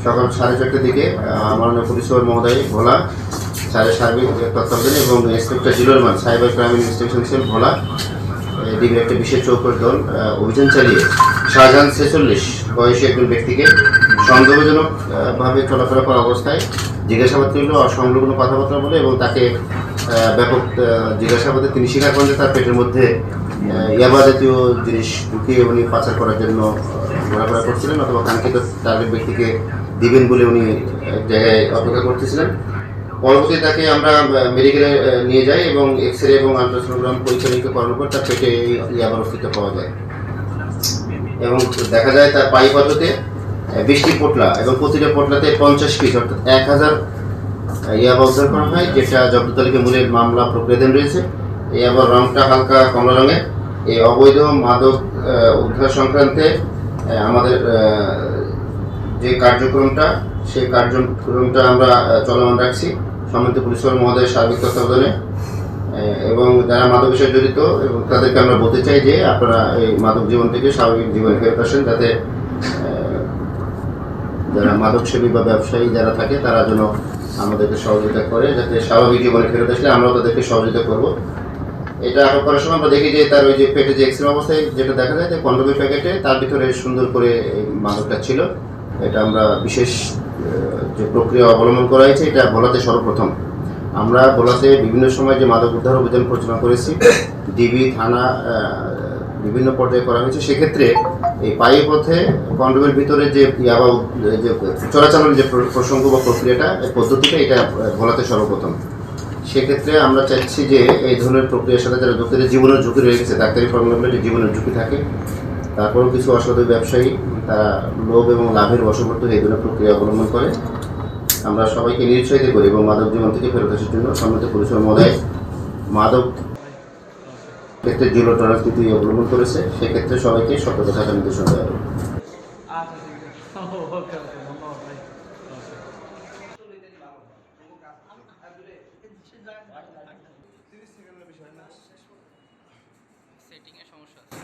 সকাল 4:30টার দিকে মাননীয় পুলিশ সুপার মহোদয় ভোলা স্যারের সার্বিক তত্ত্বাবধানে এবং inspector Zillur Rahman cyber crime investigation cell Bhola ডিবির একটা বিশেষ চৌকস দল অভিযান চালিয়ে শাহজাহান 46 বয়সী একজন ব্যক্তিকে সন্দেহজনকভাবে চলাফেরা করা অবস্থায় জিজ্ঞাসাবাদ করল অসংলগ্ন কথাবার্তা বলে এবং তাকে ব্যাপক জিজ্ঞাসাবাদে তিনি স্বীকার করেন যে তার পেটের মধ্যে ইয়াবা জাতীয় জিনিস ঢুকিয়ে উনি পাচার করার জন্য ঘোরাফেরা করছিলেন অথবা কাঙ্ক্ষিত টার্গেট ব্যক্তিকে দিবেন বলে উনি এক জায়গায় অপেক্ষা করতেছিলেন। পরবর্তীতে তাকে আমরা মেডিকেলে নিয়ে যাই এবং এক্স রে এবং আলট্রাসোনোগ্রাম পরীক্ষা নিরীক্ষা করানোর পর তার পেটে ইয়াবার অস্তিত্ব পাওয়া যায় এবং দেখা যায় তার পাই পদ্ধতিতে 20টি পোটলা এবং প্রতিটা পোটলাতে 50 পিস অর্থাৎ 1000 ইয়াবা উদ্ধার করা হয়, যেটা জব্দ তালিকা মূলের মামলা প্রক্রিয়াধীন রয়েছে। এই আবার রংটা হালকা কমলা রঙের। এই অবৈধ মাদক উদ্ধার সংক্রান্তে আমাদের যে কার্যক্রমটা সেই কার্যক্রমটা আমরা চলমান রাখছি সম্মানিত পুলিশ সুপার মহোদয়ের সার্বিক তত্ত্বাবধানে এবং যারা মাদক বিষয়ে জড়িত এবং তাদেরকে আমরা বলতে চাই যে আপনারা এই মাদক জীবন থেকে স্বাভাবিক জীবনে ফেরত আসেন, যাতে যারা মাদক সেবী বা ব্যবসায়ী যারা থাকে তারা যেন আমাদেরকে সহযোগিতা করে, যাতে স্বাভাবিক জীবনে ফেরত আসলে আমরাও তাদেরকে সহযোগিতা করব। এটা আটক করার সময় আমরা দেখি যে তার ওই যে পেটে যে এক্সরে অবস্থায় যেটা দেখা যায় যে কন্ডোমের প্যাকেটে তার ভিতরে সুন্দর করে মাদকটা ছিল। এটা আমরা বিশেষ যে প্রক্রিয়া অবলম্বন করা হয়েছে এটা ভোলাতে সর্বপ্রথম। আমরা ভোলাতে বিভিন্ন সময় যে মাদক উদ্ধার অভিযান পরিচালনা করেছি, ডিবি থানা বিভিন্ন পর্যায়ে করা হয়েছে। সেক্ষেত্রে এই পায়ু পথে কন্ডোমের ভিতরে যে ইয়াবা যে চলাচলের যে প্রসঙ্গ বা প্রক্রিয়াটা পদ্ধতিটা এটা ভোলাতে সর্বপ্রথম। সেক্ষেত্রে আমরা চাইছি যে এই ধরনের প্রক্রিয়ার সাথে যারা যুক্ত জীবনের ঝুঁকি রয়ে গেছে, ডাক্তারি ফর্মুলা যে জীবনের ঝুঁকি থাকে, তারপরেও কিছু অসাধু ব্যবসায়ী তারা লোভ এবং লাভের বশবর্তী এই ধরনের প্রক্রিয়া অবলম্বন করে। আমরা সবাইকে নিরুৎসাহিত করি এবং মাদক জীবন থেকে ফেরত আসার জন্য সম্মানিত পুলিশ সুপার মহোদয় মাদক ক্ষেত্রে জিরো টলারেন্স নীতি অবলম্বন করেছে। সেক্ষেত্রে সবাইকে সতর্ক থাকার নির্দেশনা দেওয়া হবে। সেটিংয়ে সমস্যা আছে।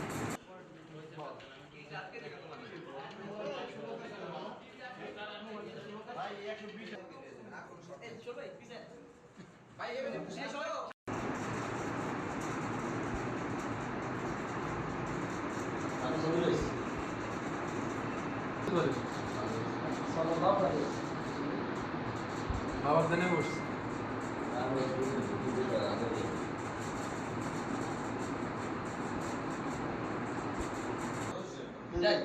বাবার জন্য বসছি। যাই